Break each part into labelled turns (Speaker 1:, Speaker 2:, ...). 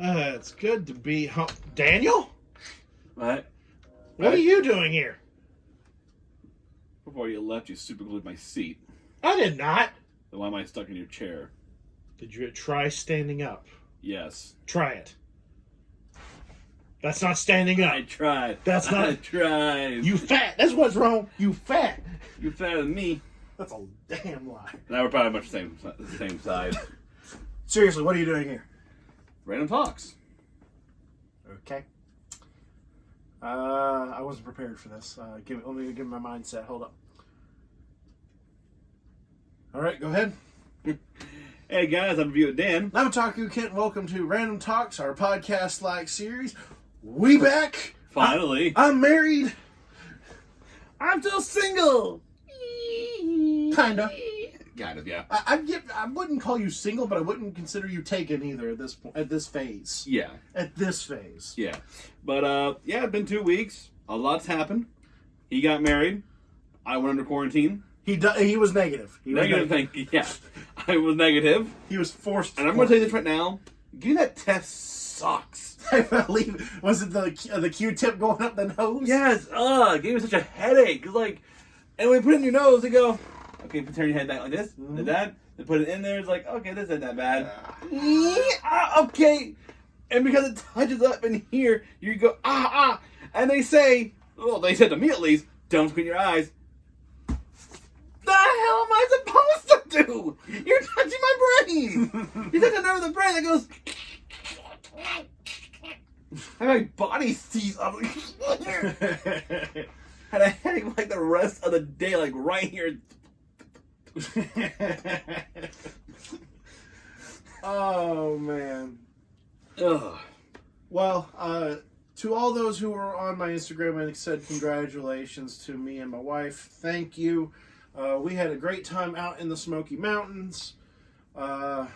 Speaker 1: It's good to be home. Daniel?
Speaker 2: What?
Speaker 1: What are you doing here?
Speaker 2: Before you left, you super glued my seat.
Speaker 1: I did not.
Speaker 2: Then why am I stuck in your chair?
Speaker 1: Did you try standing up?
Speaker 2: Yes.
Speaker 1: Try it. That's not standing up.
Speaker 2: I tried.
Speaker 1: That's not.
Speaker 2: I tried.
Speaker 1: You fat. That's what's wrong. You fat.
Speaker 2: You're fatter than me.
Speaker 1: That's a damn lie.
Speaker 2: Now we're probably much the same size.
Speaker 1: Seriously, what are you doing here?
Speaker 2: Random talks.
Speaker 1: Okay. I wasn't prepared for this. Let me give my mindset. Hold up. All right, go ahead.
Speaker 2: Hey guys, I'm Review Dan.
Speaker 1: I'm Otaku Kent. Welcome to Random Talks, our podcast-like series. We back.
Speaker 2: Finally.
Speaker 1: I'm married.
Speaker 2: I'm still single.
Speaker 1: Kinda.
Speaker 2: Kind of, yeah.
Speaker 1: I wouldn't call you single, but I wouldn't consider you taken either at this point. At this phase.
Speaker 2: Yeah.
Speaker 1: At this phase.
Speaker 2: Yeah. But, yeah, it's been 2 weeks. A lot's happened. He got married. I went under quarantine.
Speaker 1: He was negative.
Speaker 2: Thank you. Yeah. I was negative.
Speaker 1: He was forced.
Speaker 2: And I'm going to tell you this right now. Getting that test sucks.
Speaker 1: I believe. Was it the Q-tip going up the nose?
Speaker 2: Yes. It gave me such a headache. Cause and when you put it in your nose, they go, okay, turn your head back like this. Did that. They put it in there. It's like, okay, this isn't that bad. Okay. And because it touches up in here, you go, And they say, well, they said to me at least, don't squint your eyes. The hell am I supposed to do? You're touching my brain. You're touching the nerve of the brain that goes. And my body sees. I'm like, had a headache like the rest of the day, like right here.
Speaker 1: Oh man.
Speaker 2: Ugh.
Speaker 1: Well, to all those who were on my Instagram and said congratulations to me and my wife, thank you. We had a great time out in the Smoky Mountains. I'll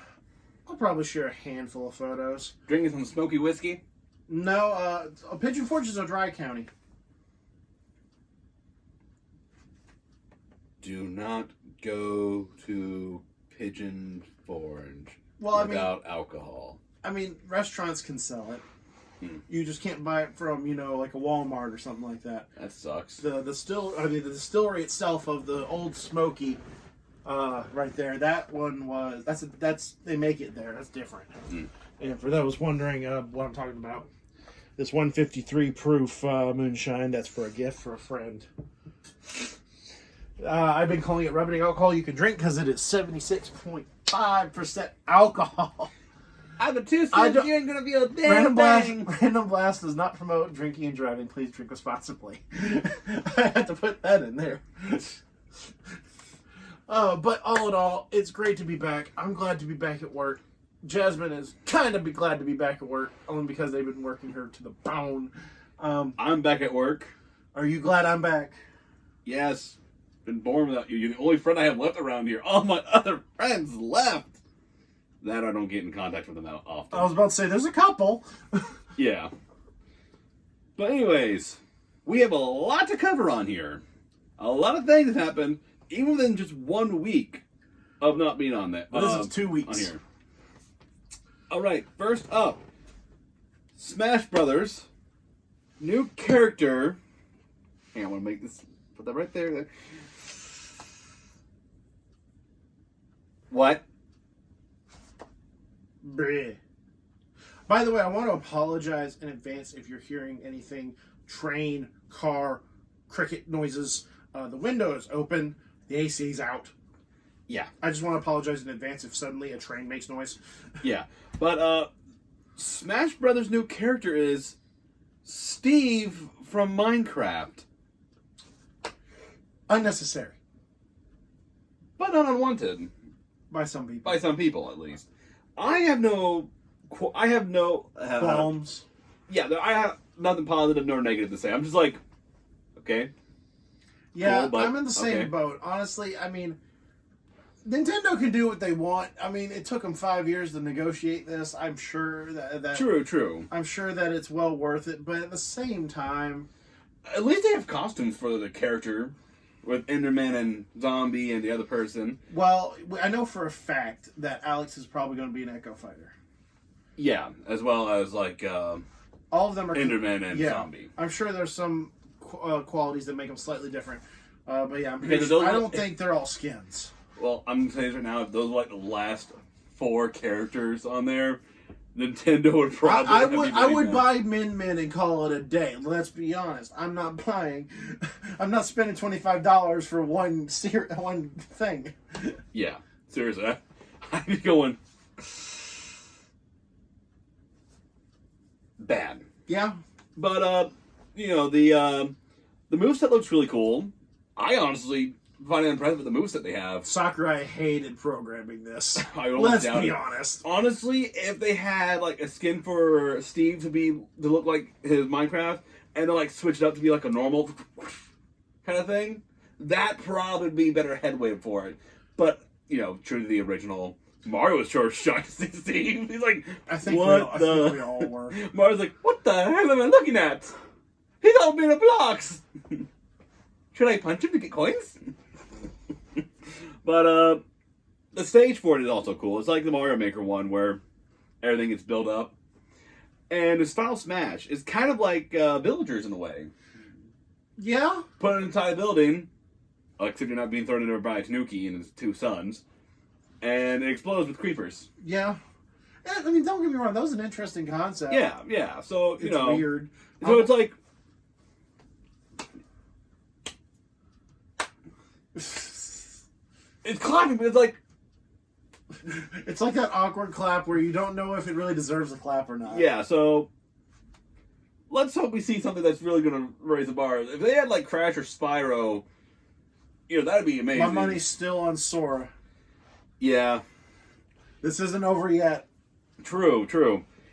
Speaker 1: probably share a handful of photos.
Speaker 2: Drinking some smoky whiskey?
Speaker 1: No, Pigeon Forge is a dry county.
Speaker 2: Do not go to Pigeon Forge
Speaker 1: without
Speaker 2: alcohol.
Speaker 1: I mean, restaurants can sell it. You just can't buy it from, like a Walmart or something like that.
Speaker 2: That sucks.
Speaker 1: The distillery itself of the Old Smoky, right there. That one was they make it there. That's different. And for those wondering what I'm talking about, this 153 proof moonshine. That's for a gift for a friend. I've been calling it rubbing alcohol you can drink because it is 76.5% alcohol.
Speaker 2: I'm a 2 cents. You ain't gonna be a damn thing.
Speaker 1: Random Blast does not promote drinking and driving. Please drink responsibly. I had to put that in there. But all in all, it's great to be back. I'm glad to be back at work. Jasmine is kind of glad to be back at work, only because they've been working her to the bone.
Speaker 2: I'm back at work.
Speaker 1: Are you glad I'm back?
Speaker 2: Yes. Been born without you. You're the only friend I have left around here. All my other friends left. That I don't get in contact with them that often.
Speaker 1: I was about to say, there's a couple.
Speaker 2: Yeah. But anyways, we have a lot to cover on here. A lot of things have happened, even within just 1 week of not being on that.
Speaker 1: This is 2 weeks.
Speaker 2: On here. All right, first up, Smash Brothers, new character. Hang on, I want to make this, put that right there. What?
Speaker 1: Bleh. By the way, I want to apologize in advance if you're hearing anything train, car, cricket noises. The window is open, the AC's out.
Speaker 2: Yeah.
Speaker 1: I just want to apologize in advance if suddenly a train makes noise.
Speaker 2: Yeah. But Smash Brothers' new character is Steve from Minecraft.
Speaker 1: Unnecessary.
Speaker 2: But not unwanted.
Speaker 1: By some people.
Speaker 2: By some people, at least. I have no
Speaker 1: qualms.
Speaker 2: Yeah, I have nothing positive nor negative to say. I'm just like, okay.
Speaker 1: Yeah,
Speaker 2: cool, but,
Speaker 1: I'm in the same boat. Honestly, I mean, Nintendo can do what they want. I mean, it took them 5 years to negotiate this. I'm sure that
Speaker 2: True.
Speaker 1: I'm sure that it's well worth it, but at the same time,
Speaker 2: at least they have costumes for the character. With Enderman and Zombie and the other person.
Speaker 1: Well, I know for a fact that Alex is probably going to be an Echo Fighter.
Speaker 2: Yeah, as well as like
Speaker 1: All of them are
Speaker 2: Enderman and Zombie.
Speaker 1: I'm sure there's some qualities that make them slightly different. But yeah, I don't think they're all skins.
Speaker 2: Well, I'm going to say this right now. If those were like the last 4 characters on there, Nintendo would probably
Speaker 1: I would buy Min Min and call it a day. Let's be honest. I'm not spending $25 for one thing.
Speaker 2: Yeah, seriously. I'd be going bad.
Speaker 1: Yeah.
Speaker 2: But the moveset looks really cool. I honestly find it impressive with the moveset they have.
Speaker 1: Sakurai hated programming this.
Speaker 2: Let's
Speaker 1: be honest.
Speaker 2: Honestly, if they had like a skin for Steve to look like his Minecraft, and then like switch it up to be like a normal kind of thing, that probably would be better headway for it. But true to the original, Mario was sure shocked to see Steve. He's like,
Speaker 1: I think we all were.
Speaker 2: Mario's like, what the hell am I looking at? He's all made of blocks. Should I punch him to get coins? But the stage for it is also cool. It's like the Mario Maker one where everything gets built up. And the style Smash is kind of like Villagers in a way.
Speaker 1: Yeah?
Speaker 2: Put it inside a building, except you're not being thrown in by Tanuki and his 2 sons. And it explodes with creepers.
Speaker 1: Yeah. I mean, don't get me wrong. That was an interesting concept.
Speaker 2: Yeah. So,
Speaker 1: it's weird.
Speaker 2: So it's like... It's clapping, but it's like...
Speaker 1: It's like that awkward clap where you don't know if it really deserves a clap or not.
Speaker 2: Yeah, so... Let's hope we see something that's really going to raise the bar. If they had, like, Crash or Spyro, that'd be amazing.
Speaker 1: My money's still on Sora.
Speaker 2: Yeah.
Speaker 1: This isn't over yet.
Speaker 2: True.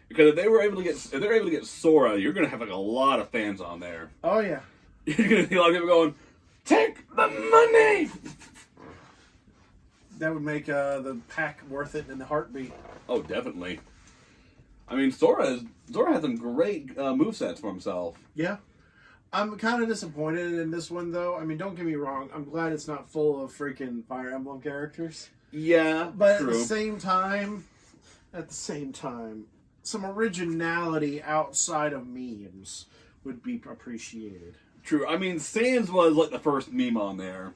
Speaker 2: Because if they're able to get Sora, you're going to have, like, a lot of fans on there.
Speaker 1: Oh, yeah.
Speaker 2: You're going to see a lot of people going, take the money!
Speaker 1: That would make the pack worth it in a heartbeat.
Speaker 2: Oh, definitely. I mean, Sora has some great movesets for himself.
Speaker 1: Yeah. I'm kind of disappointed in this one, though. I mean, don't get me wrong. I'm glad it's not full of freaking Fire Emblem characters.
Speaker 2: Yeah,
Speaker 1: but
Speaker 2: true.
Speaker 1: At the same time, some originality outside of memes would be appreciated.
Speaker 2: True. I mean, Sans was like the first meme on there.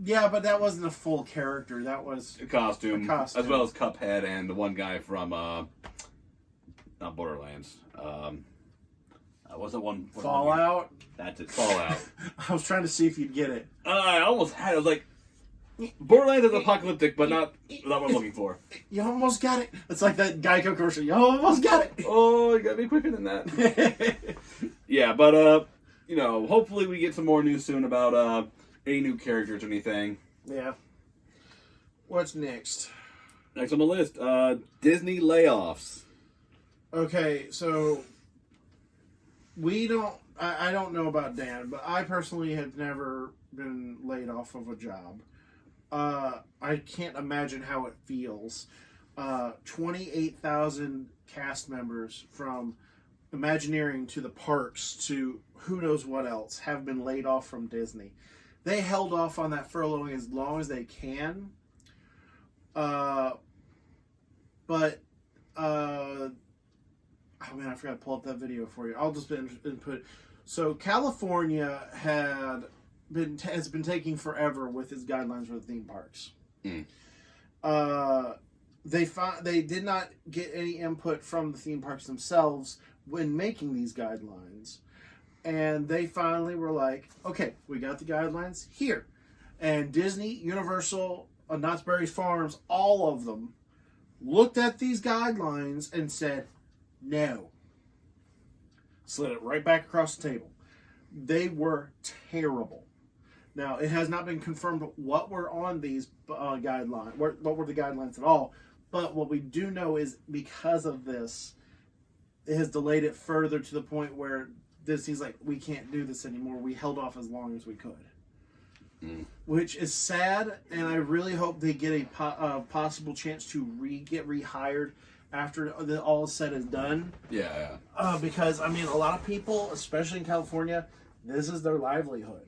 Speaker 1: Yeah, but that wasn't a full character. That was
Speaker 2: a costume. As well as Cuphead and the one guy from not Borderlands. What's that one?
Speaker 1: Fallout.
Speaker 2: That's it. Fallout.
Speaker 1: I was trying to see if you'd get it.
Speaker 2: I almost had it. I was like, Borderlands is apocalyptic, but not what I'm looking for.
Speaker 1: You almost got it. It's like that Geico commercial. You almost got it.
Speaker 2: Oh, you gotta be quicker than that. Yeah, but hopefully we get some more news soon about any new characters or anything.
Speaker 1: Yeah. What's next?
Speaker 2: Next on the list, Disney layoffs.
Speaker 1: Okay, so I don't know about Dan, but I personally have never been laid off of a job. I can't imagine how it feels. 28,000 cast members from Imagineering to the parks to who knows what else have been laid off from Disney. They held off on that furloughing as long as they can. I forgot to pull up that video for you. I'll just input. So California has been taking forever with its guidelines for the theme parks. They did not get any input from the theme parks themselves when making these guidelines. And they finally were like, okay, we got the guidelines here. And Disney, Universal, Knott's Berry Farms, all of them looked at these guidelines and said, no. Slid it right back across the table. They were terrible. Now, it has not been confirmed what were on these guidelines, what were the guidelines at all. But what we do know is because of this, it has delayed it further to the point where Disney's like, we can't do this anymore. We held off as long as we could. Which is sad, and I really hope they get a possible chance to get rehired after all is said and done.
Speaker 2: Yeah.
Speaker 1: Because, I mean, a lot of people, especially in California, this is their livelihood.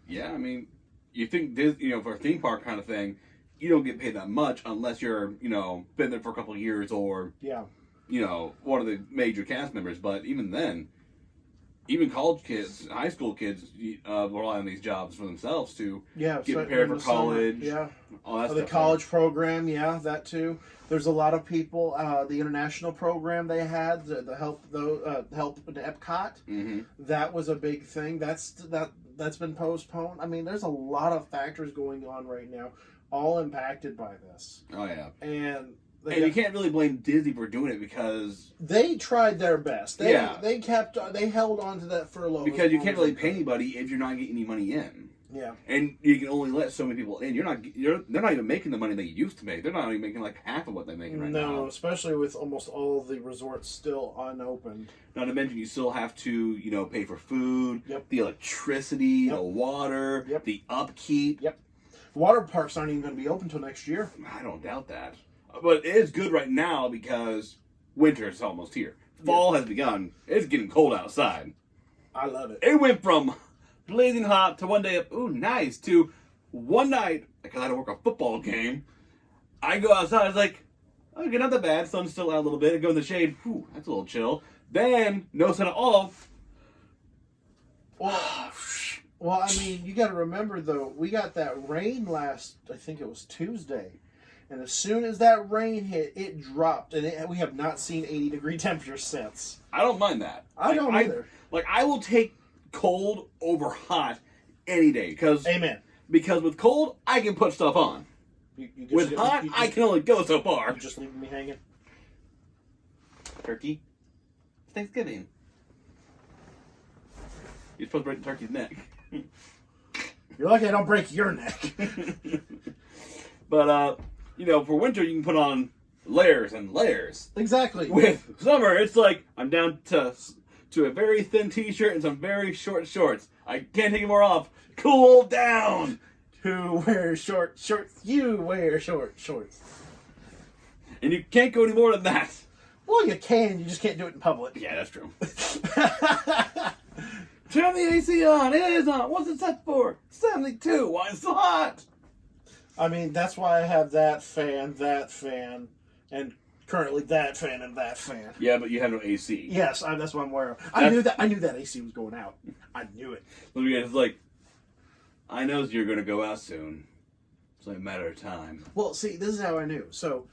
Speaker 2: Yeah, I mean, you think, for a theme park kind of thing, you don't get paid that much unless you're, been there for a couple of years or...
Speaker 1: Yeah.
Speaker 2: one of the major cast members. But even then, even college kids, high school kids, rely on these jobs for themselves to get prepared for college. All that
Speaker 1: the
Speaker 2: stuff.
Speaker 1: college program, that too. There's a lot of people. The international program they had, the help in Epcot.
Speaker 2: Mm-hmm.
Speaker 1: That was a big thing. That's been postponed. I mean, there's a lot of factors going on right now, all impacted by this.
Speaker 2: Oh yeah,
Speaker 1: and
Speaker 2: you can't really blame Disney for doing it because
Speaker 1: they tried their best. They held on to that furlough
Speaker 2: because you can't really pay anybody if you're not getting any money in.
Speaker 1: Yeah,
Speaker 2: and you can only let so many people in. They're not even making the money they used to make. They're not even making like half of what they're making right now.
Speaker 1: No, especially with almost all of the resorts still unopened.
Speaker 2: Not to mention, you still have to pay for food, the electricity, the water, the upkeep.
Speaker 1: Yep, water parks aren't even going to be open until next year.
Speaker 2: I don't doubt that. But it is good right now because winter is almost here. Fall has begun. It's getting cold outside.
Speaker 1: I love it.
Speaker 2: It went from blazing hot to one day of, ooh, nice, to one night, because I had to work a football game, I go outside, it's like, okay, not that bad, sun's still out a little bit, I go in the shade, whew, that's a little chill. Then, no sun at all.
Speaker 1: Well, I mean, you got to remember, though, we got that rain last, I think it was Tuesday. And as soon as that rain hit, it dropped. And we have not seen 80-degree temperatures since.
Speaker 2: I don't mind that.
Speaker 1: I don't either.
Speaker 2: I will take cold over hot any day.
Speaker 1: Amen.
Speaker 2: Because with cold, I can put stuff on. With hot, I can only go so far.
Speaker 1: You're just leaving me hanging.
Speaker 2: Turkey. It's Thanksgiving. You're supposed to break the turkey's neck.
Speaker 1: You're lucky I don't break your neck.
Speaker 2: But, for winter, you can put on layers and layers.
Speaker 1: Exactly.
Speaker 2: With summer, it's like, I'm down to a very thin t-shirt and some very short shorts. I can't take any more off. Cool down.
Speaker 1: Who wears short shorts? You wear short shorts.
Speaker 2: And you can't go any more than that.
Speaker 1: Well, you can. You just can't do it in public.
Speaker 2: Yeah, that's true. Turn the AC on. It is on. What's it set for? 72. Why is it so hot?
Speaker 1: I mean, that's why I have that fan, and currently that fan and that fan.
Speaker 2: Yeah, but you have no AC.
Speaker 1: Yes, that's what I'm aware of. I knew that AC was going out. I knew it.
Speaker 2: It's like, I know you're going to go out soon. It's only a matter of time.
Speaker 1: Well, see, this is how I knew. So,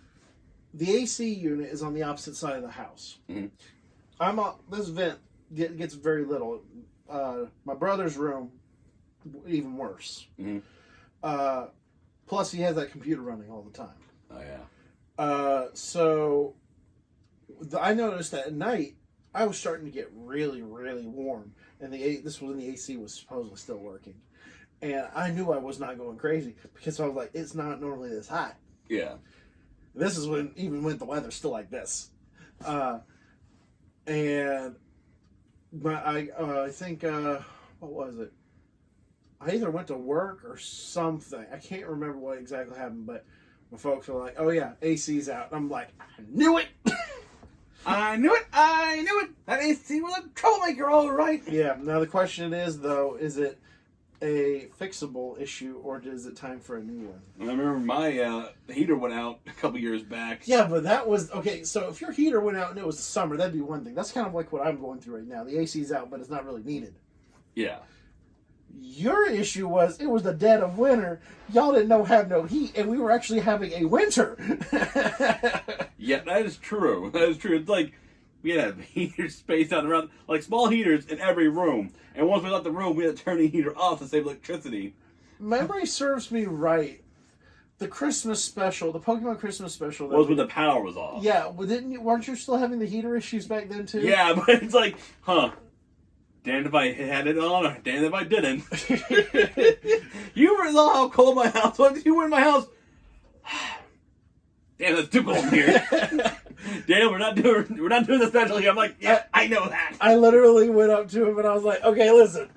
Speaker 1: the AC unit is on the opposite side of the house.
Speaker 2: Mm-hmm.
Speaker 1: This vent gets very little. My brother's room, even worse.
Speaker 2: Mm-hmm.
Speaker 1: Plus, he has that computer running all the time.
Speaker 2: Oh, yeah.
Speaker 1: So, I noticed that at night, I was starting to get really, really warm. And this was when the AC was supposedly still working. And I knew I was not going crazy because I was like, it's not normally this hot.
Speaker 2: Yeah.
Speaker 1: This is when the weather's still like this. And I think, what was it? I either went to work or something. I can't remember what exactly happened, but my folks were like, oh yeah, AC's out. And I'm like, I knew it!
Speaker 2: I knew it! That AC was a troublemaker, all right!
Speaker 1: Yeah, now the question is, though, is it a fixable issue or is it time for a new one?
Speaker 2: I remember my heater went out a couple years back.
Speaker 1: Yeah, but that was, okay, so if your heater went out and it was the summer, that'd be one thing. That's kind of like what I'm going through right now. The AC's out, but it's not really needed.
Speaker 2: Yeah.
Speaker 1: Your issue was, it was the dead of winter, y'all didn't have no heat, and we were actually having a winter.
Speaker 2: Yeah, that is true. That is true. It's like, we had to have heaters spaced out around, like small heaters in every room. And once we left the room, we had to turn the heater off to save electricity.
Speaker 1: Memory serves me right. The Christmas special, the Pokemon Christmas special.
Speaker 2: Was when the power was off.
Speaker 1: Yeah, well, weren't you still having the heater issues back then, too?
Speaker 2: Yeah, but it's like, damned if I had it on, or damned if I didn't. You ever saw how cold my house was? You were in my house. Damn, that's too cold in here. Damn, we're not doing the special here. I'm like, yeah, I know that.
Speaker 1: I literally went up to him and I was like, okay, listen,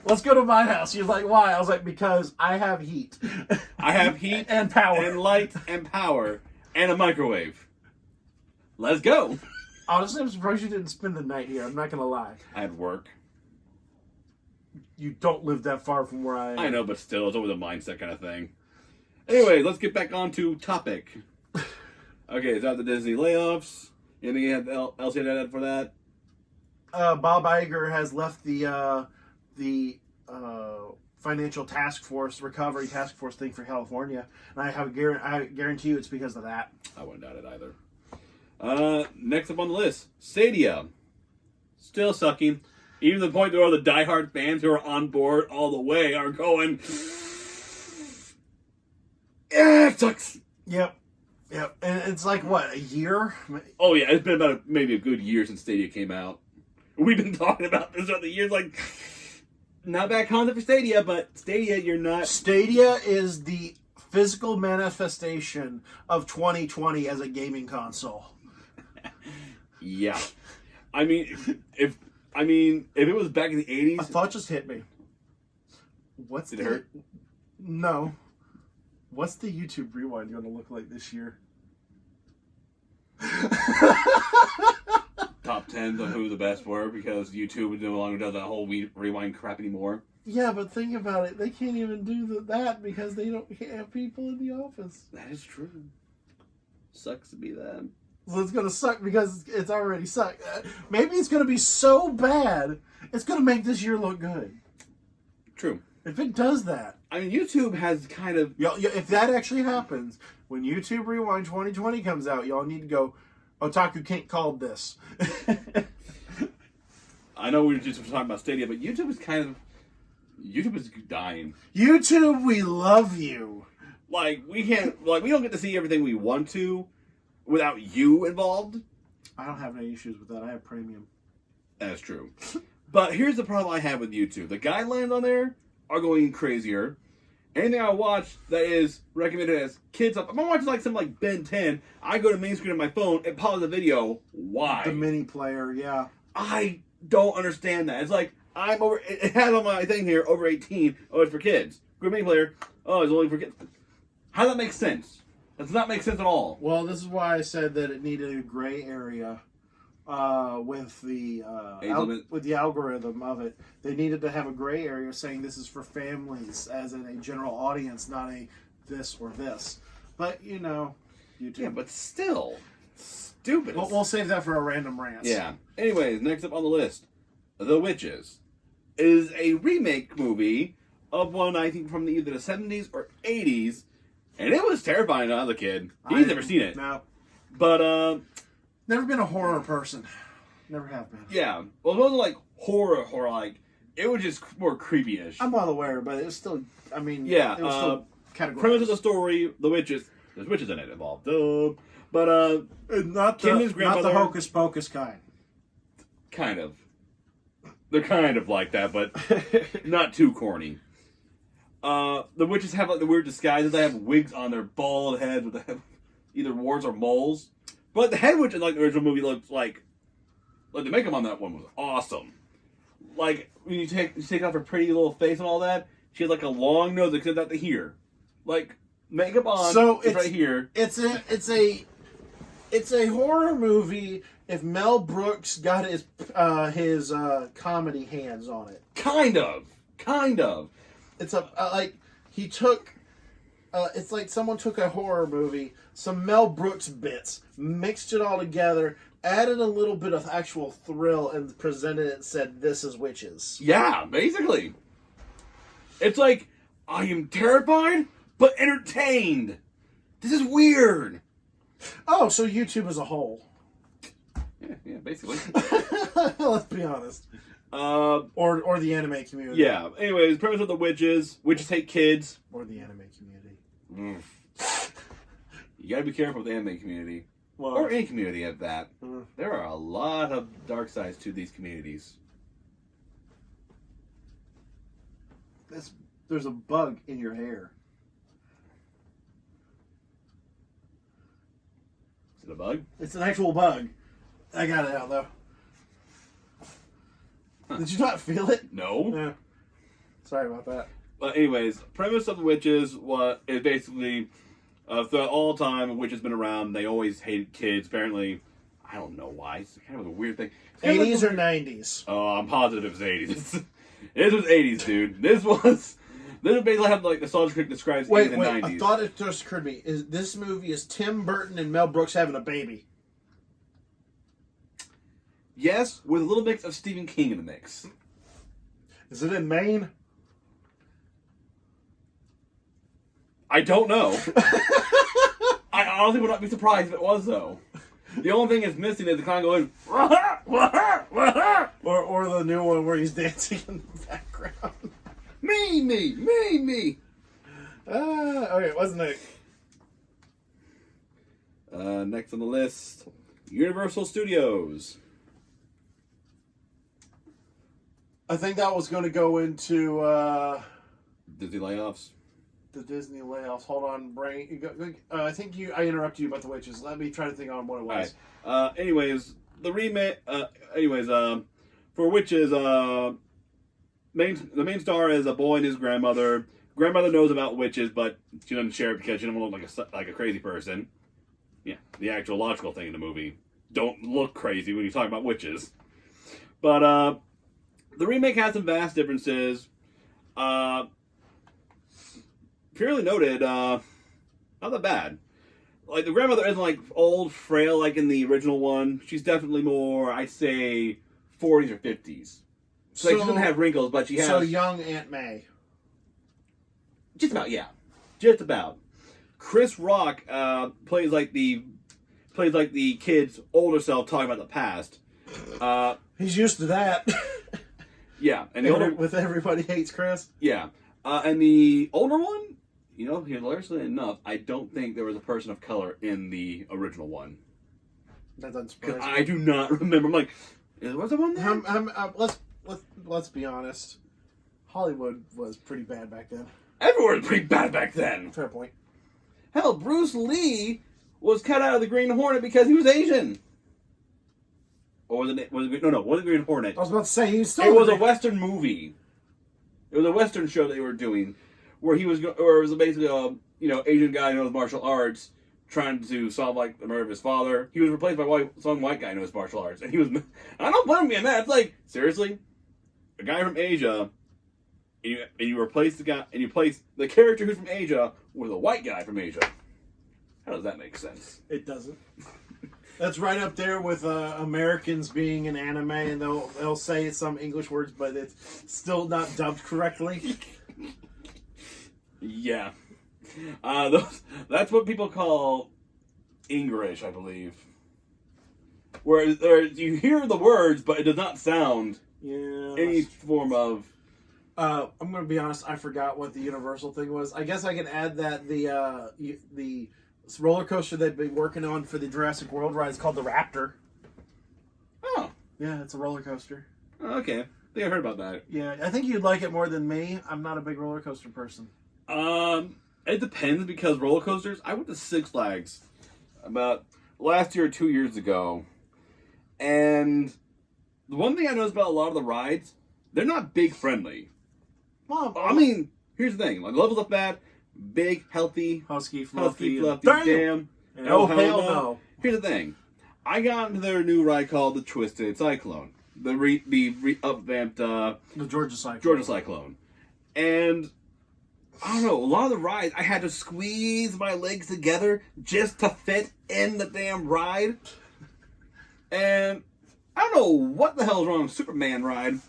Speaker 1: let's go to my house. He was like, why? I was like, because I have heat.
Speaker 2: I have heat
Speaker 1: and power
Speaker 2: and light and power and a microwave. Let's go.
Speaker 1: Honestly, I'm surprised you didn't spend the night here. I'm not gonna lie.
Speaker 2: I had work.
Speaker 1: You don't live that far from where I am.
Speaker 2: I know, but still, it's always a mindset kind of thing. Anyway, let's get back on to topic. Okay, it's out the Disney layoffs. Anything else you had to add for that?
Speaker 1: Bob Iger has left the financial task force, recovery task force thing for California, and I guarantee you it's because of that.
Speaker 2: I wouldn't doubt it either. Next up on the list, Stadia. Still sucking. Even to the point where all the diehard fans who are on board all the way are going, yeah, it sucks.
Speaker 1: Yep. And it's like, what, a year?
Speaker 2: Oh, yeah, it's been about maybe a good year since Stadia came out. We've been talking about this over the years, like, not bad concept for Stadia, but Stadia, you're not...
Speaker 1: Stadia is the physical manifestation of 2020 as a gaming console.
Speaker 2: Yeah. I mean, if it was back in the 80s...
Speaker 1: A thought just hit me.
Speaker 2: Did it hurt?
Speaker 1: No. What's the YouTube Rewind going to look like this year?
Speaker 2: Top 10 of who the best were, because YouTube no longer does that whole rewind crap anymore.
Speaker 1: Yeah, but think about it. They can't even do that because they don't have people in the office.
Speaker 2: That is true. Sucks to be them.
Speaker 1: So it's going to suck because it's already sucked. Maybe it's going to be so bad, it's going to make this year look good.
Speaker 2: True.
Speaker 1: If it does that.
Speaker 2: I mean, YouTube has kind of...
Speaker 1: If that actually happens, when YouTube Rewind 2020 comes out, y'all need to go, Otaku can't call this.
Speaker 2: I know we were just talking about Stadia, but YouTube is dying.
Speaker 1: YouTube, we love you.
Speaker 2: Like, we don't get to see everything we want to without you involved.
Speaker 1: I don't have any issues with that. I have premium.
Speaker 2: That's true. But here's the problem I have with YouTube. The guidelines on there are going crazier. Anything I watch that is recommended as kids up. If I'm watching like something like Ben 10, I go to main screen on my phone and pause the video. Why?
Speaker 1: The mini player, yeah.
Speaker 2: I don't understand that. It's like, I'm over, it has on my thing here, over 18. Oh, it's for kids. Go to mini player. Oh, it's only for kids. How does that make sense? That does not make sense at all.
Speaker 1: Well, this is why I said that it needed a gray area with the algorithm of it. They needed to have a gray area saying this is for families, as in a general audience, not a this or this. But, YouTube.
Speaker 2: Yeah, but still, stupid.
Speaker 1: We'll save that for a random rant.
Speaker 2: Yeah. Anyways, next up on the list, The Witches is a remake movie of one, I think, from either the 70s or 80s, and it was terrifying when I was a kid. He's never seen it.
Speaker 1: No.
Speaker 2: But,
Speaker 1: never been a horror person. Never have been.
Speaker 2: yeah. Well, it wasn't like horror, like, it was just more creepy-ish.
Speaker 1: I'm well aware, but it was still,
Speaker 2: yeah,
Speaker 1: it was still categorized.
Speaker 2: Premise of the story, The Witches, there's witches in it involved. But,
Speaker 1: not the hocus pocus kind.
Speaker 2: Kind of. They're kind of like that, but not too corny. The witches have like the weird disguises. They have wigs on their bald heads, or they have either warts or moles. But the head witch in like the original movie looks like the makeup on that one was awesome. Like when you take off her pretty little face and all that, she has like a long nose that extends out to here. Like makeup on, so it's right here.
Speaker 1: It's a horror movie if Mel Brooks got his comedy hands on it.
Speaker 2: Kind of.
Speaker 1: It's he took. It's like someone took a horror movie, some Mel Brooks bits, mixed it all together, added a little bit of actual thrill, and presented it and said, "This is witches."
Speaker 2: Yeah, basically. It's like, I am terrified, but entertained. This is weird.
Speaker 1: Oh, so YouTube as a whole.
Speaker 2: Yeah, basically.
Speaker 1: Let's be honest. Or the anime community.
Speaker 2: Yeah. Anyways, premise of The Witches. Witches hate kids.
Speaker 1: Or the anime community.
Speaker 2: You gotta be careful with the anime community. Well, or any community at that. There are a lot of dark sides to these communities.
Speaker 1: There's a bug in your hair.
Speaker 2: Is it a bug?
Speaker 1: It's an actual bug. I got it out though. Huh. Did you not feel it?
Speaker 2: No.
Speaker 1: Yeah. Sorry about that.
Speaker 2: But anyways, premise of The Witches is basically throughout all time, a witch has been around. They always hated kids. Apparently, I don't know why. It's kind of a weird thing.
Speaker 1: 80s or 90s?
Speaker 2: Oh, I'm positive it was 80s. It was 80s, dude. This was basically how like the Nostalgia Critic describes 80s and 90s.
Speaker 1: I thought it just occurred to me. This movie is Tim Burton and Mel Brooks having a baby.
Speaker 2: Yes, with a little mix of Stephen King in the mix.
Speaker 1: Is it in Maine?
Speaker 2: I don't know. I honestly would not be surprised if it was, though. The only thing it's missing is the kind going,
Speaker 1: or the new one where he's dancing in the background.
Speaker 2: Me.
Speaker 1: Okay, wasn't it?
Speaker 2: Next on the list, Universal Studios.
Speaker 1: I think that was going to go into
Speaker 2: Disney layoffs.
Speaker 1: the Disney layoffs. Hold on, brain. I think I interrupted you about the witches. Let me try to think on what it was.
Speaker 2: Right. Anyways, the remake. For witches, the main star is a boy and his grandmother. Grandmother knows about witches, but she doesn't share it because she doesn't want to look like a crazy person. Yeah, the actual logical thing in the movie. Don't look crazy when you talk about witches. But the remake has some vast differences. Purely noted, not that bad. Like, the grandmother isn't, like, old, frail like in the original one. She's definitely more, I'd say, 40s or 50s. So, like, she doesn't have wrinkles, but she has...
Speaker 1: So, young Aunt May.
Speaker 2: Just about, yeah. Just about. Chris Rock plays like the kid's older self talking about the past.
Speaker 1: He's used to that.
Speaker 2: Yeah. And the older...
Speaker 1: With Everybody Hates Chris?
Speaker 2: Yeah. And the older one... You know, hilariously enough, I don't think there was a person of color in the original one.
Speaker 1: That doesn't surprise me.
Speaker 2: I do not remember. I'm like, was there one there?
Speaker 1: Let's be honest. Hollywood was pretty bad back then.
Speaker 2: Everywhere was pretty bad back then.
Speaker 1: Fair point.
Speaker 2: Hell, Bruce Lee was cut out of the Green Hornet because he was Asian. Or was it no, wasn't Green Hornet.
Speaker 1: I was about to say, he was still...
Speaker 2: It was a Western movie. It was a Western show that they were doing. Where he was, or it was basically a Asian guy who knows martial arts trying to solve like the murder of his father. He was replaced by some white guy who knows martial arts, and he was. I don't blame me in that. It's like, seriously, a guy from Asia, and you replace the guy, and you place the character who's from Asia with a white guy from Asia. How does that make sense?
Speaker 1: It doesn't. That's right up there with Americans being in anime, and they'll say some English words, but it's still not dubbed correctly.
Speaker 2: Yeah. That's what people call English, I believe. Where you hear the words, but it does not sound any form of...
Speaker 1: I'm going to be honest, I forgot what the Universal thing was. I guess I can add that the roller coaster they've been working on for the Jurassic World ride is called the Raptor.
Speaker 2: Oh.
Speaker 1: Yeah, it's a roller coaster.
Speaker 2: Oh, okay. I think I heard about that.
Speaker 1: Yeah, I think you'd like it more than me. I'm not a big roller coaster person.
Speaker 2: It depends because roller coasters, I went to Six Flags about last year or 2 years ago, and the one thing I noticed about a lot of the rides, they're not big friendly.
Speaker 1: Well,
Speaker 2: I mean, here's the thing, like levels up bad, big, healthy,
Speaker 1: fluffy,
Speaker 2: damn.
Speaker 1: Oh, hell no.
Speaker 2: Here's the thing, I got into their new ride called the Twisted Cyclone, the revamped
Speaker 1: the Georgia Cyclone.
Speaker 2: And I don't know, a lot of the rides, I had to squeeze my legs together just to fit in the damn ride. And I don't know what the hell is wrong with Superman ride,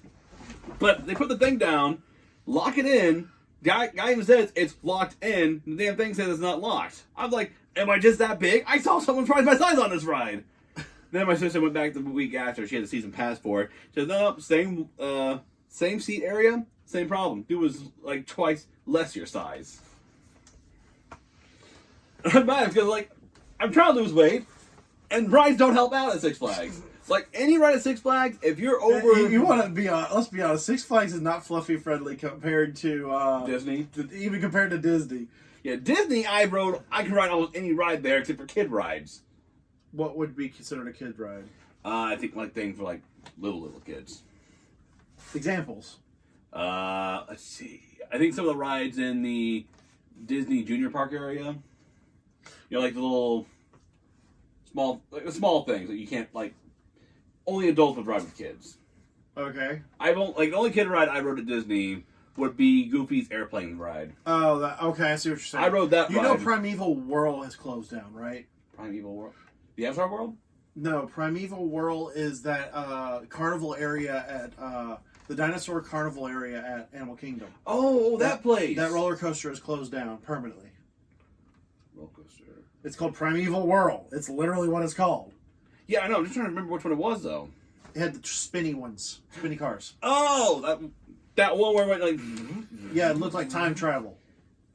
Speaker 2: but they put the thing down, lock it in, guy even says it's locked in, the damn thing says it's not locked. I'm like, am I just that big? I saw someone twice my size on this ride. Then my sister went back the week after, she had a season pass for it. She said, no, same seat area, same problem. Dude was like twice less your size. I'm mad because like I'm trying to lose weight, and rides don't help out at Six Flags. Like any ride at Six Flags, if you're over,
Speaker 1: you want to be let's be honest. Six Flags is not fluffy friendly compared to
Speaker 2: Disney.
Speaker 1: Even compared to Disney.
Speaker 2: Yeah, Disney. I can ride almost any ride there except for kid rides.
Speaker 1: What would be considered a kid ride?
Speaker 2: I think like thing for like little kids.
Speaker 1: Examples.
Speaker 2: Let's see. I think some of the rides in the Disney Junior Park area, like the little small things that you can't like. Only adults would ride with kids.
Speaker 1: Okay.
Speaker 2: The only kid ride I rode at Disney would be Goofy's airplane ride.
Speaker 1: Oh, okay. I see what you're saying.
Speaker 2: I rode that.
Speaker 1: You know, Primeval World has closed down, right?
Speaker 2: Primeval World, the Avatar World.
Speaker 1: No, Primeval Whirl is that carnival area at the dinosaur carnival area at Animal Kingdom.
Speaker 2: Oh, that place.
Speaker 1: That roller coaster is closed down permanently.
Speaker 2: Roller coaster.
Speaker 1: It's called Primeval Whirl. It's literally what it's called.
Speaker 2: Yeah, I know. I'm just trying to remember which one it was, though.
Speaker 1: It had the spinny ones, spinny cars.
Speaker 2: Oh, that one where it went like...
Speaker 1: Yeah, it looked like time travel.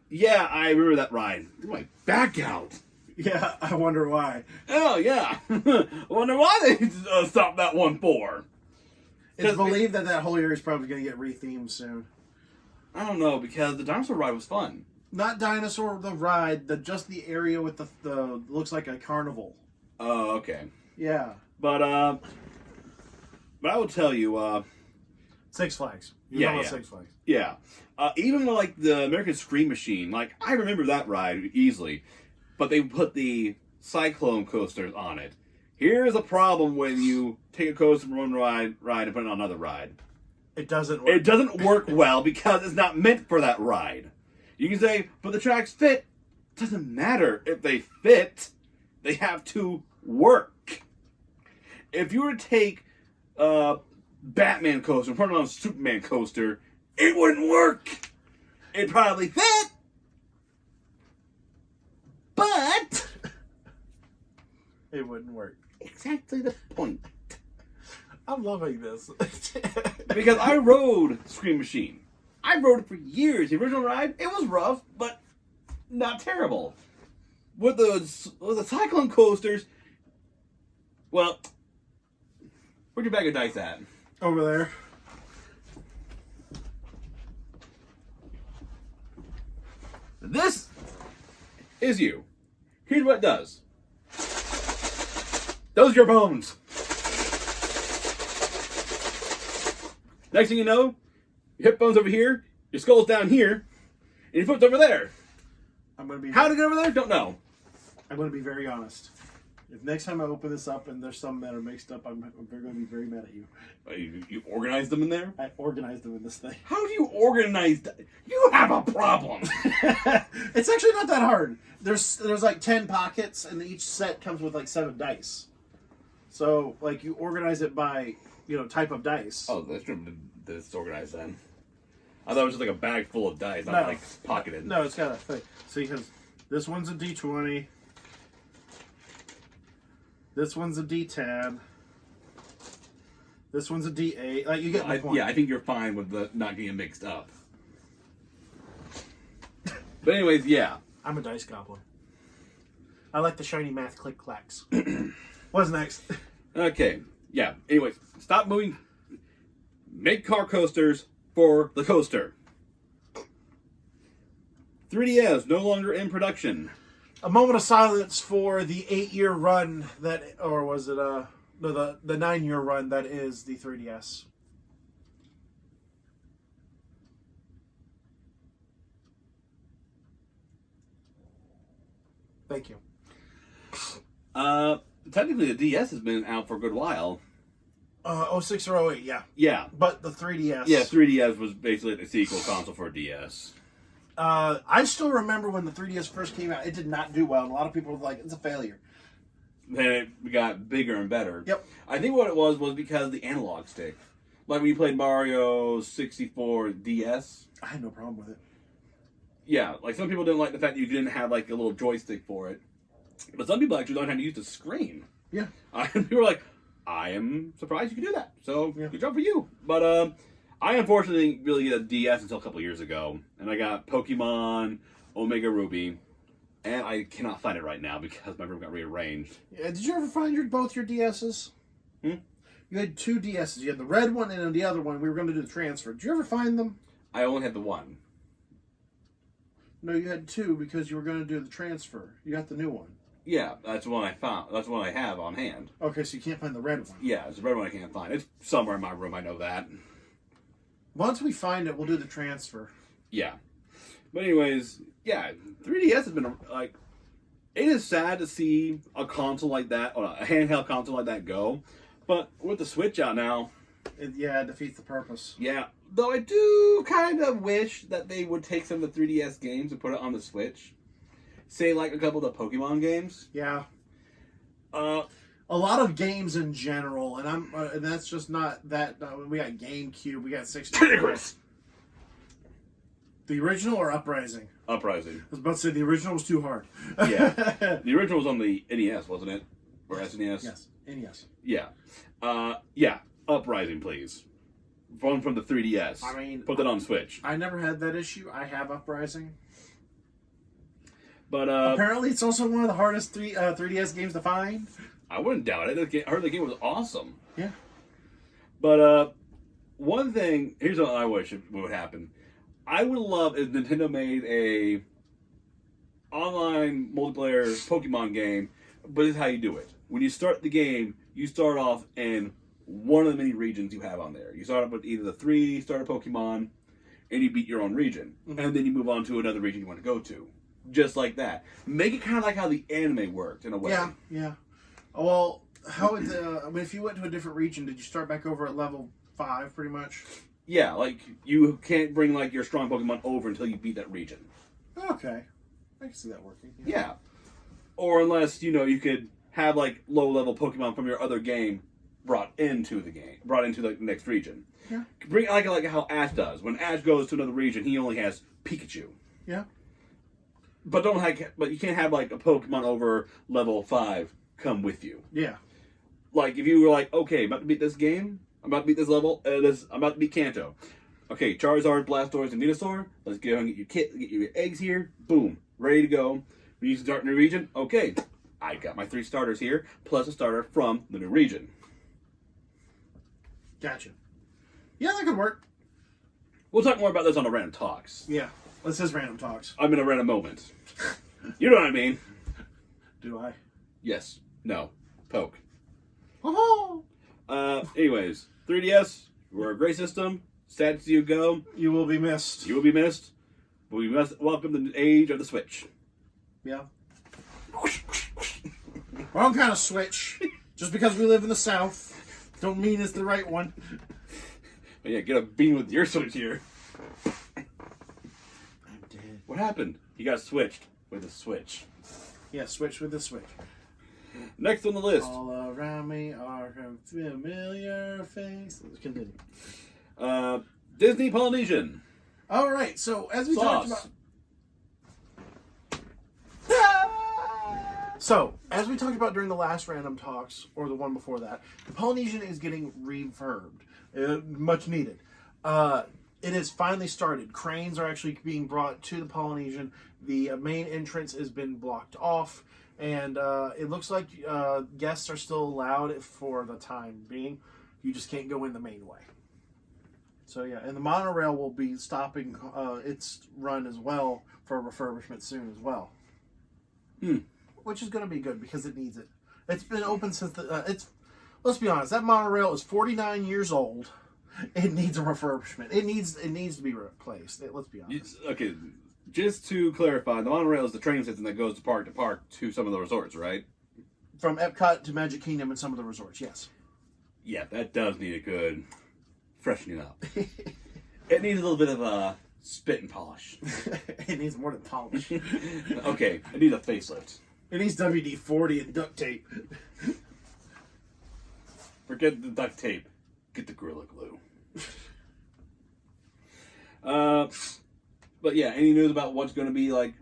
Speaker 2: Yeah, I remember that ride. My back out.
Speaker 1: Yeah, I wonder why.
Speaker 2: Oh, yeah. I wonder why they stopped that one for.
Speaker 1: It's believed that whole area is probably going to get rethemed soon.
Speaker 2: I don't know, because the dinosaur ride was fun.
Speaker 1: Not dinosaur, the ride, just the area with the looks like a carnival.
Speaker 2: Oh, okay.
Speaker 1: Yeah.
Speaker 2: But I will tell you,
Speaker 1: Six Flags.
Speaker 2: Yeah.
Speaker 1: Six Flags.
Speaker 2: Yeah. Even like the American Scream Machine, like I remember that ride easily, but they put the Cyclone coasters on it. Here's a problem when you take a coaster from one ride and put it on another ride.
Speaker 1: It doesn't work.
Speaker 2: It doesn't work well because it's not meant for that ride. You can say, but the tracks fit. Doesn't matter if they fit. They have to work. If you were to take Batman coaster and put it on a Superman coaster, it wouldn't work. It'd probably fit. But
Speaker 1: it wouldn't work.
Speaker 2: Exactly the point.
Speaker 1: I'm loving this.
Speaker 2: Because I rode Scream Machine. I rode it for years. The original ride, it was rough, but not terrible. With the Cyclone coasters, well, where'd your bag of dice at?
Speaker 1: Over there.
Speaker 2: This is you. Here's what it does. Those are your bones. Next thing you know, your hip bone's over here, your skull's down here, and your foot's over there. How to get over there? Don't know.
Speaker 1: I'm going to be very honest. If next time I open this up and there's some that are mixed up, I'm going to be very mad at you.
Speaker 2: You organized them in there?
Speaker 1: I organized them in this thing.
Speaker 2: How do you organize that? You have a problem.
Speaker 1: It's actually not that hard. There's like 10 pockets, and each set comes with like 7 dice. So like you organize it by type of dice.
Speaker 2: Oh, that's organized then. I thought it was just like a bag full of dice, not like pocketed.
Speaker 1: No, it's got a thing. See, because this one's a D20. This one's a D10. This one's a D8. Like you get my point.
Speaker 2: Yeah, I think you're fine with the not getting mixed up. But anyways, yeah.
Speaker 1: I'm a dice goblin. I like the shiny math click clacks. What's next?
Speaker 2: Okay. Yeah. Anyways, stop moving. Make car coasters for the coaster. 3DS no longer in production.
Speaker 1: A moment of silence for the 8-year run or was it no, the 9-year run that is the 3DS. Thank you.
Speaker 2: Technically the DS has been out for a good while.
Speaker 1: 06 or 08, yeah.
Speaker 2: Yeah.
Speaker 1: But the 3DS.
Speaker 2: Yeah, 3DS was basically the sequel console for DS.
Speaker 1: I still remember when the 3DS first came out, it did not do well. And a lot of people were like, it's a failure.
Speaker 2: Then it got bigger and better.
Speaker 1: Yep.
Speaker 2: I think what it was because the analog stick. Like when you played Mario 64 DS.
Speaker 1: I had no problem with it.
Speaker 2: Yeah, like some people didn't like the fact that you didn't have like a little joystick for it. But some people actually learned how to use the screen.
Speaker 1: Yeah.
Speaker 2: People were like, I am surprised you could do that. So, Good job for you. But I unfortunately didn't really get a DS until a couple years ago. And I got Pokemon Omega Ruby. And I cannot find it right now because my room got rearranged.
Speaker 1: Yeah, did you ever find both your DSs? You had 2 DSs. You had the red one and then the other one. We were going to do the transfer. Did you ever find them?
Speaker 2: I only had the one.
Speaker 1: No, you had 2 because you were going to do the transfer. You got the new one.
Speaker 2: Yeah, that's the one I found. That's the one I have on hand.
Speaker 1: Okay, so you can't find the red one.
Speaker 2: Yeah, it's the red one I can't find. It's somewhere in my room, I know that.
Speaker 1: Once we find it, we'll do the transfer.
Speaker 2: Yeah. But anyways, yeah, 3DS has been, like, it is sad to see a console like that, or a handheld console like that go. But with the Switch out now...
Speaker 1: It defeats the purpose.
Speaker 2: Yeah. Though I do kind of wish that they would take some of the 3DS games and put it on the Switch. Say, like, a couple of the Pokemon games.
Speaker 1: Yeah. a lot of games in general, and and that's just not that. We got GameCube, we got 64. The original or Uprising?
Speaker 2: Uprising.
Speaker 1: I was about to say the original was too hard.
Speaker 2: Yeah. The original was on the NES, wasn't it? Or SNES?
Speaker 1: Yes, NES.
Speaker 2: Yeah. Yeah. Uprising, please. From the 3DS.
Speaker 1: I mean,
Speaker 2: put that on Switch.
Speaker 1: I never had that issue. I have Uprising.
Speaker 2: But
Speaker 1: apparently, it's also one of the hardest 3DS games to find.
Speaker 2: I wouldn't doubt it. I heard the game was awesome.
Speaker 1: Yeah.
Speaker 2: But one thing, here's what I wish would happen. I would love if Nintendo made a online multiplayer Pokemon game, but this is how you do it. When you start the game, you start off in one of the many regions you have on there. You start off with either the 3 starter Pokemon, and you beat your own region.
Speaker 1: Mm-hmm.
Speaker 2: And then you move on to another region you want to go to. Just like that. Make it kind of like how the anime worked, in a way.
Speaker 1: Yeah, yeah. Well, how would if you went to a different region, did you start back over at level 5, pretty much?
Speaker 2: Yeah, like, you can't bring, like, your strong Pokemon over until you beat that region.
Speaker 1: Okay. I can see that working.
Speaker 2: Yeah. Or unless, you could have, like, low-level Pokemon from your other game brought into the next region.
Speaker 1: Yeah.
Speaker 2: Bring like how Ash does. When Ash goes to another region, he only has Pikachu.
Speaker 1: Yeah.
Speaker 2: But you can't have, like, a Pokemon over level 5 come with you.
Speaker 1: Yeah.
Speaker 2: Like, if you were like, okay, about to beat this game, I'm about to beat this level, I'm about to beat Kanto. Okay, Charizard, Blastoise, and Venusaur. Let's go and get your kit, get your eggs here. Boom. Ready to go. When you start in a new region, okay, I got my 3 starters here, plus a starter from the new region.
Speaker 1: Gotcha. Yeah, that could work.
Speaker 2: We'll talk more about this on the Random Talks.
Speaker 1: Yeah. This is Random Talks.
Speaker 2: I'm in a random moment. You know what I mean?
Speaker 1: Do I?
Speaker 2: Yes. No. Poke.
Speaker 1: Oh!
Speaker 2: Anyways, 3DS, we're a great system. Sad to see you go.
Speaker 1: You will be missed.
Speaker 2: You will be missed. But we must welcome the age of the Switch.
Speaker 1: Yeah. Wrong kind of Switch. Just because we live in the South, don't mean it's the right one.
Speaker 2: But yeah, get a bean with your Switch here.
Speaker 1: I'm dead.
Speaker 2: What happened? You got switched with a Switch.
Speaker 1: Yeah, Switch with the Switch.
Speaker 2: Next on the list.
Speaker 1: All around me are familiar faces. Continue.
Speaker 2: Disney Polynesian.
Speaker 1: All right, so as we talked about... So, as we talked about during the last Random Talks, or the one before that, the Polynesian is getting refurbed. Much needed. It has finally started. Cranes are actually being brought to the Polynesian. The main entrance has been blocked off. And it looks like guests are still allowed for the time being. You just can't go in the main way. So yeah, and the monorail will be stopping its run as well for refurbishment soon as well. Which is going to be good because it needs it. It's been open since let's be honest, that monorail is 49 years old. It needs a refurbishment. It needs to be replaced. Let's be honest.
Speaker 2: Okay. Just to clarify, the monorail is the train system that goes to park to some of the resorts, right?
Speaker 1: From Epcot to Magic Kingdom and some of the resorts, yes.
Speaker 2: Yeah, that does need a good freshening up. It needs a little bit of a spit and polish.
Speaker 1: It needs more than polish.
Speaker 2: Okay, it needs a facelift.
Speaker 1: It needs WD-40 and duct tape.
Speaker 2: Forget the duct tape. Get the Gorilla Glue. But yeah, any news about what's going to be like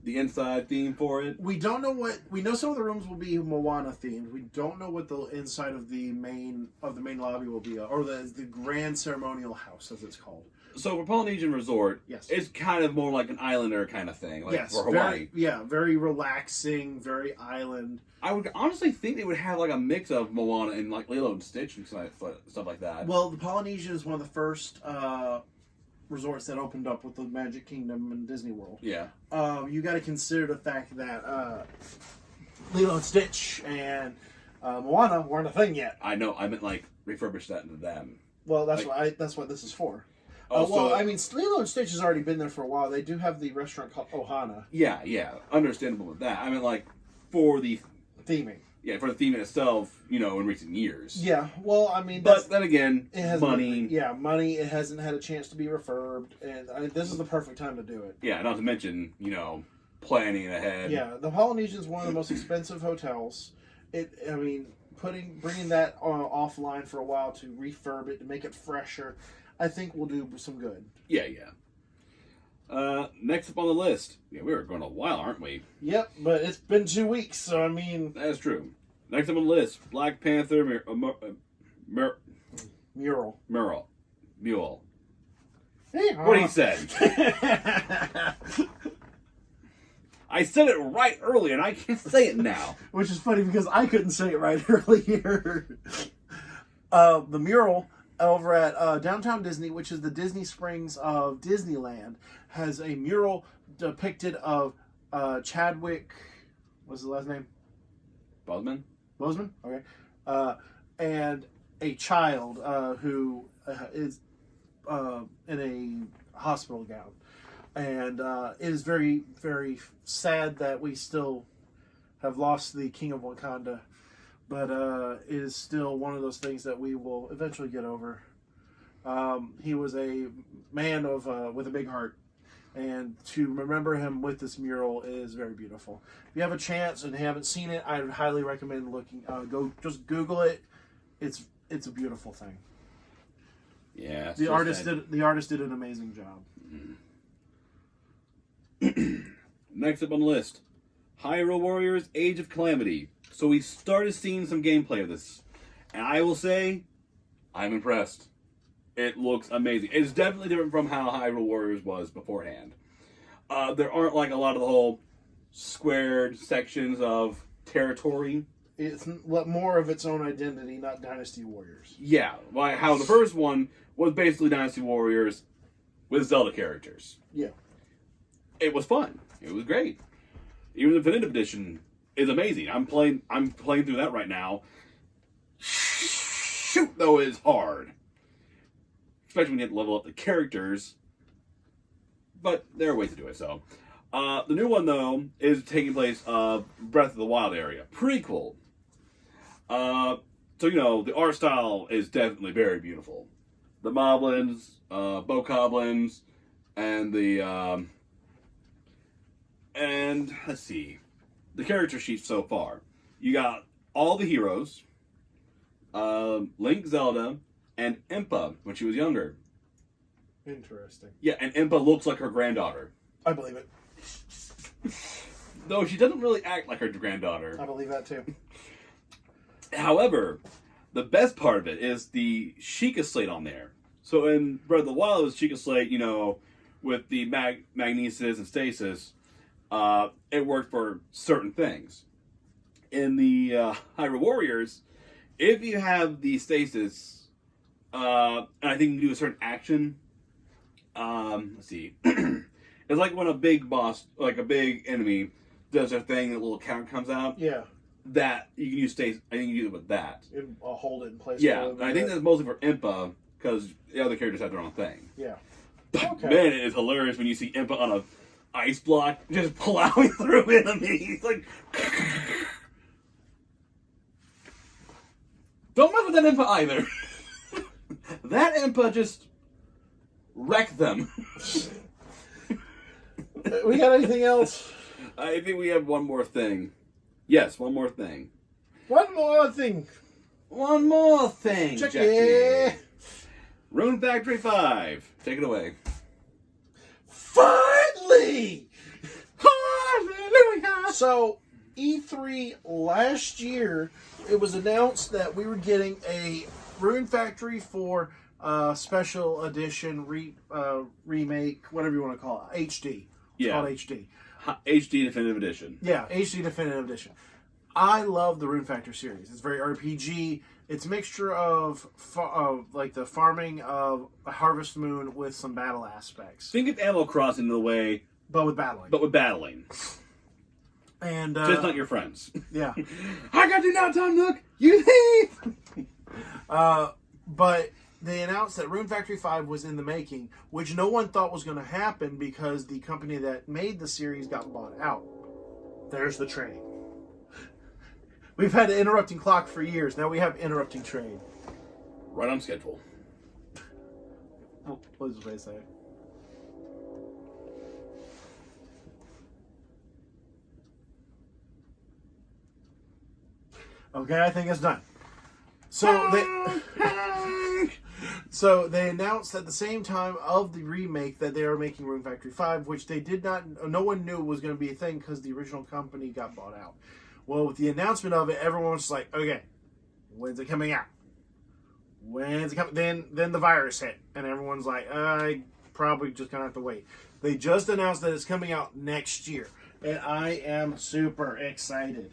Speaker 2: the inside theme for it?
Speaker 1: We don't know what. We know some of the rooms will be Moana themed. We don't know what the inside of the main lobby will be, or the grand ceremonial house, as it's called.
Speaker 2: So for Polynesian Resort,
Speaker 1: yes,
Speaker 2: it's kind of more like an islander kind of thing, like for Hawaii.
Speaker 1: Very relaxing, very island.
Speaker 2: I would honestly think they would have like a mix of Moana and like Lilo and Stitch and stuff like that.
Speaker 1: Well, the Polynesian is one of the first resorts that opened up with the Magic Kingdom and Disney World.
Speaker 2: Yeah.
Speaker 1: You got to consider the fact that Lilo and Stitch and Moana weren't a thing yet.
Speaker 2: I know. I meant like refurbish that into them.
Speaker 1: Well, that's what this is for.
Speaker 2: So,
Speaker 1: I mean, Lilo and Stitch has already been there for a while. They do have the restaurant called Ohana.
Speaker 2: Yeah, understandable with that. I mean, like for the
Speaker 1: theming.
Speaker 2: Yeah, for the theme itself, in recent years.
Speaker 1: Yeah, well, I mean,
Speaker 2: but then again,
Speaker 1: it has
Speaker 2: money.
Speaker 1: Money. It hasn't had a chance to be refurbed, and this is the perfect time to do it.
Speaker 2: Yeah, not to mention, planning ahead.
Speaker 1: Yeah, the Polynesian is one of the most expensive hotels. bringing that offline for a while to refurb it, to make it fresher, I think will do some good.
Speaker 2: Yeah. Next up on the list. Yeah, we were going a while, aren't we?
Speaker 1: Yep, but it's been 2 weeks, so I mean...
Speaker 2: That's true. Next up on the list, Black Panther
Speaker 1: Mural.
Speaker 2: Mule.
Speaker 1: Hey,
Speaker 2: What he said. I said it right earlier, and I can't say it now.
Speaker 1: Which is funny because I couldn't say it right earlier. The mural over at Downtown Disney, which is the Disney Springs of Disneyland, has a mural depicted of Chadwick. What's his last name?
Speaker 2: Boseman?
Speaker 1: Okay. And a child who is in a hospital gown. And it is very, very sad that we still have lost the King of Wakanda. But it is still one of those things that we will eventually get over. He was a man of with a big heart. And to remember him with this mural is very beautiful. If you have a chance and haven't seen it, I would highly recommend looking. Go just Google it. It's a beautiful thing.
Speaker 2: Yeah.
Speaker 1: The artist did an amazing job.
Speaker 2: Next up on the list, Hyrule Warriors: Age of Calamity. So we started seeing some gameplay of this, and I will say, I'm impressed. It looks amazing. It's definitely different from how Hyrule Warriors was beforehand. There aren't like a lot of the whole squared sections of territory.
Speaker 1: It's more of its own identity, not Dynasty Warriors.
Speaker 2: Yeah, like how the first one was basically Dynasty Warriors with Zelda characters.
Speaker 1: Yeah.
Speaker 2: It was fun. It was great. Even the Definitive Edition is amazing. I'm playing through that right now. Shoot, though, is hard. Especially when you have to level up the characters. But there are ways to do it, so. The new one, though, is taking place Breath of the Wild area. Prequel. So, the art style is definitely very beautiful. The moblins, bokoblins, and the... And let's see, the character sheet so far. You got all the heroes, Link, Zelda, and Impa when she was younger.
Speaker 1: Interesting.
Speaker 2: Yeah, and Impa looks like her granddaughter.
Speaker 1: I believe it.
Speaker 2: Though she doesn't really act like her granddaughter.
Speaker 1: I believe that too.
Speaker 2: However, the best part of it is the Sheikah Slate on there. So in Breath of the Wild, it was Sheikah Slate, with the magnesis and stasis. It worked for certain things. In the Hyrule Warriors, if you have the stasis, and I think you can do a certain action, let's see. It's like when a big boss, like a big enemy, does a thing, a little count comes out.
Speaker 1: Yeah.
Speaker 2: That, you can use stasis, I think you can use it with that.
Speaker 1: I'll hold it in place.
Speaker 2: Yeah, and I think that's mostly for Impa, because the other characters have their own thing.
Speaker 1: Yeah.
Speaker 2: But
Speaker 1: Okay.
Speaker 2: man, it is hilarious when you see Impa on a ice block just plowing through enemies. Like, don't mess with that Impa either. That Impa just wrecked them.
Speaker 1: We got anything else?
Speaker 2: I think we have one more thing. Yes, one more thing.
Speaker 1: One more thing.
Speaker 2: One more thing,
Speaker 1: Check
Speaker 2: Jackie.
Speaker 1: it.
Speaker 2: Rune Factory 5. Take it away.
Speaker 1: Finally!
Speaker 2: Hallelujah!
Speaker 1: So, E3 last year, it was announced that we were getting a Rune Factory 4 special edition remake, whatever you want to call it, HD. It's called HD.
Speaker 2: HD Definitive Edition.
Speaker 1: Yeah, HD Definitive Edition. I love the Rune Factory series. It's very RPG. It's a mixture of like the farming of a Harvest Moon with some battle aspects.
Speaker 2: Think of Animal Crossing in the way,
Speaker 1: But with battling.
Speaker 2: but with battling.
Speaker 1: And
Speaker 2: Just not your friends.
Speaker 1: yeah.
Speaker 2: I got you now, Tom Nook! You thief!
Speaker 1: But they announced that Rune Factory 5 was in the making, which no one thought was going to happen because the company that made the series got bought out. There's the train. We've had an interrupting clock for years. Now we have interrupting train.
Speaker 2: Right on schedule.
Speaker 1: What was the way to say it? Okay, I think it's done. So they announced at the same time of the remake that they are making Rune Factory 5, which they did not. No one knew was going to be a thing because the original company got bought out. Well, with the announcement of it, everyone was like, "Okay, when's it coming out? When's it coming?" Then the virus hit, and everyone's like, "I probably just gonna have to wait." They just announced that it's coming out next year, and I am super excited.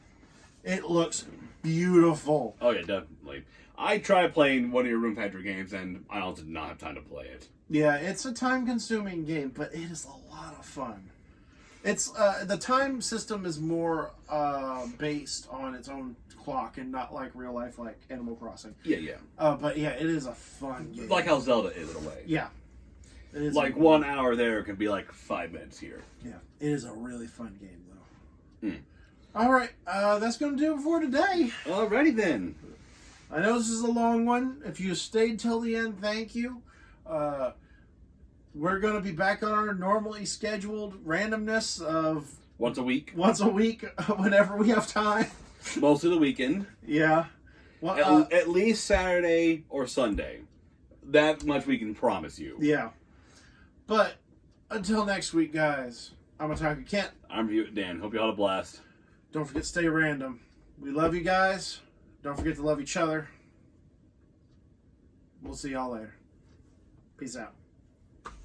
Speaker 1: It looks beautiful.
Speaker 2: Oh yeah, definitely. I tried playing one of your Room Factory games, and I also did not have time to play it.
Speaker 1: Yeah, it's a time-consuming game, but it is a lot of fun. It's the time system is more based on its own clock and not like real life, like Animal Crossing.
Speaker 2: Yeah.
Speaker 1: But yeah, it is a fun game.
Speaker 2: Like how Zelda is in a way.
Speaker 1: Yeah, it is
Speaker 2: like 1 hour there can be like 5 minutes here.
Speaker 1: Yeah, it is a really fun game though.
Speaker 2: Mm.
Speaker 1: All right, that's going to do it for today.
Speaker 2: Alrighty then.
Speaker 1: I know this is a long one. If you stayed till the end, thank you. We're going to be back on our normally scheduled randomness of
Speaker 2: once a week,
Speaker 1: whenever we have time.
Speaker 2: Most of the weekend.
Speaker 1: Yeah. Well,
Speaker 2: at least Saturday or Sunday. That much we can promise you.
Speaker 1: Yeah. But until next week, guys, I'm Otaku Kent.
Speaker 2: I'm Dan. Hope you all had a blast.
Speaker 1: Don't forget to stay random. We love you guys. Don't forget to love each other. We'll see y'all later. Peace out.